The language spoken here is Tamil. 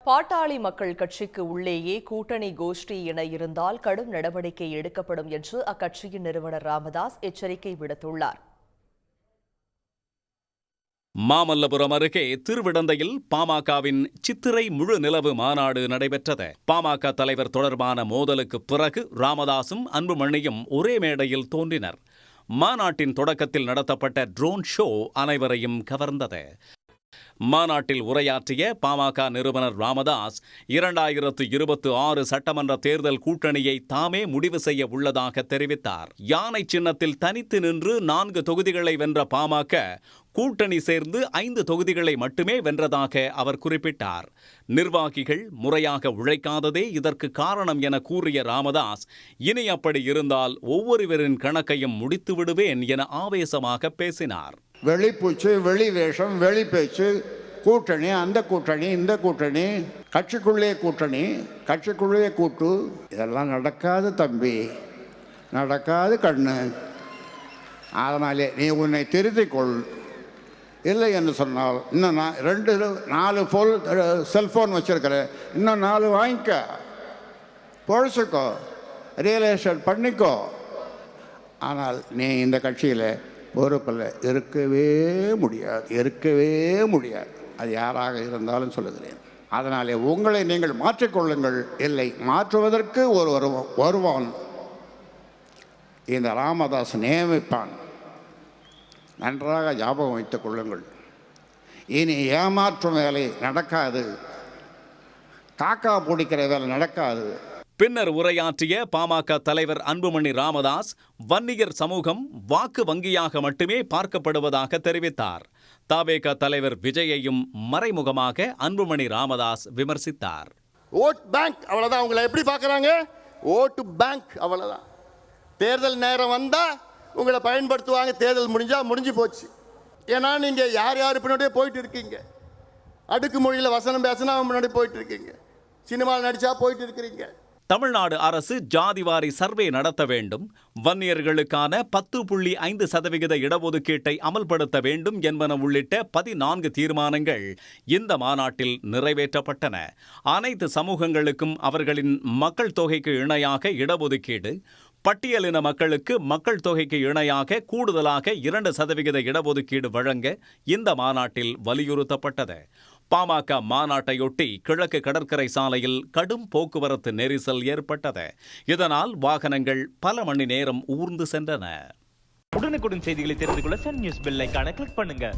பாட்டாளி மக்கள் கட்சிக்கு உள்ளேயே கூட்டணி கோஷ்டி என இருந்தால் கடும் நடவடிக்கை எடுக்கப்படும் என்று அக்கட்சியின் நிறுவனர் ராமதாஸ் எச்சரிக்கை விடுத்துள்ளார். மாமல்லபுரம் அருகே திருவிடந்தையில் பாமகவின் சித்திரை முழு நிலவு மாநாடு நடைபெற்றது. பாமக தலைவர் தொடர்பான மோதலுக்கு பிறகு ராமதாசும் அன்புமணியும் ஒரே மேடையில் தோன்றினர். மாநாட்டின் தொடக்கத்தில் நடத்தப்பட்ட ட்ரோன் ஷோ அனைவரையும் கவர்ந்தது. மாநாட்டில் உரையாற்றிய பாமக நிறுவனர் ராமதாஸ் 2026 சட்டமன்ற தேர்தல் கூட்டணியை தாமே முடிவு செய்ய உள்ளதாக தெரிவித்தார். யானை சின்னத்தில் தனித்து நின்று 4 தொகுதிகளை வென்ற பாமக கூட்டணி சேர்ந்து 5 தொகுதிகளை மட்டுமே வென்றதாக அவர் குறிப்பிட்டார். நிர்வாகிகள் முறையாக உழைக்காததே இதற்கு காரணம் என கூறிய ராமதாஸ், இனி அப்படி இருந்தால் ஒவ்வொருவரின் கணக்கையும் முடித்து விடுவேன் என ஆவேசமாக பேசினார். வெளிப்பூச்சு, வெளி வேஷம், வெளி பேச்சு, கூட்டணி, அந்த கூட்டணி, இந்த கூட்டணி, கட்சிக்குள்ளே கூட்டணி, கட்சிக்குள்ளே கூட்டு, இதெல்லாம் நடக்காது தம்பி, நடக்காது கண்ணு. அதனாலே நீ உன்னை திருத்திக்கொள். இல்லை என்று சொன்னால் இன்னும் 4 செல்ஃபோன் வச்சுருக்கிற, இன்னும் 4 வாங்கிக்க, பொழைச்சிக்கோ, ரியல் எஸ்டேட் பண்ணிக்கோ. ஆனால் நீ இந்த கட்சியில் பொறுப்பில் இருக்கவே முடியாது. அது யாராக இருந்தாலும் சொல்லுகிறேன். அதனாலே உங்களை நீங்கள் மாற்றிக்கொள்ளுங்கள். இல்லை, மாற்றுவதற்கு வருவான் இந்த ராமதாஸ் நியமிப்பான். நன்றாக ஞாபகம் வைத்துக் கொள்ளுங்கள். இனி ஏமாற்றும் வேலை நடக்காது, காக்கா பிடிக்கிற வேலை நடக்காது. பின்னர் உரையாற்றிய பாமக தலைவர் அன்புமணி ராமதாஸ், வன்னியர் சமூகம் வாக்கு வங்கியாக மட்டுமே பார்க்கப்படுவதாக தெரிவித்தார். தவேக தலைவர் விஜயையும் மறைமுகமாக அன்புமணி ராமதாஸ் விமர்சித்தார். ஓட் பேங்க் அவ்வளவுதான். உங்களை எப்படி பார்க்கறாங்க? ஓட்டு பேங்க் அவ்வளவுதான். தேர்தல் நேரம் வந்தா உங்களை பயன்படுத்துவாங்க. தேர்தல் முடிஞ்சு போச்சு. ஏன்னா நீங்க யார் பின்னாடியே போயிட்டு இருக்கீங்க. அடுக்கு மொழியில் வசனம் பேசினா முன்னாடி போயிட்டு இருக்கீங்க. சினிமாவில் நடிச்சா போயிட்டு இருக்கிறீங்க. தமிழ்நாடு அரசு ஜாதிவாரி சர்வே நடத்த வேண்டும், வன்னியர்களுக்கான 10.5% இடஒதுக்கீட்டை அமல்படுத்த வேண்டும் என்பன உள்ளிட்ட 14 தீர்மானங்கள் இந்த மாநாட்டில் நிறைவேற்றப்பட்டன. அனைத்து சமூகங்களுக்கும் அவர்களின் மக்கள் தொகைக்கு இணையாக இடஒதுக்கீடு, பட்டியலின மக்களுக்கு மக்கள் தொகைக்கு இணையாக கூடுதலாக 2% இடஒதுக்கீடு வழங்க இந்த மாநாட்டில் வலியுறுத்தப்பட்டது. பாமக மாநாட்டையொட்டி கிழக்கு கடற்கரை சாலையில் கடும் போக்குவரத்து நெரிசல் ஏற்பட்டது. இதனால் வாகனங்கள் பல மணி நேரம் ஊர்ந்து சென்றன. உடனுக்குடன் செய்திகளை தெரிந்து கொள்ள சன் நியூஸ் பெல் ஐகானை கிளிக் பண்ணுங்க.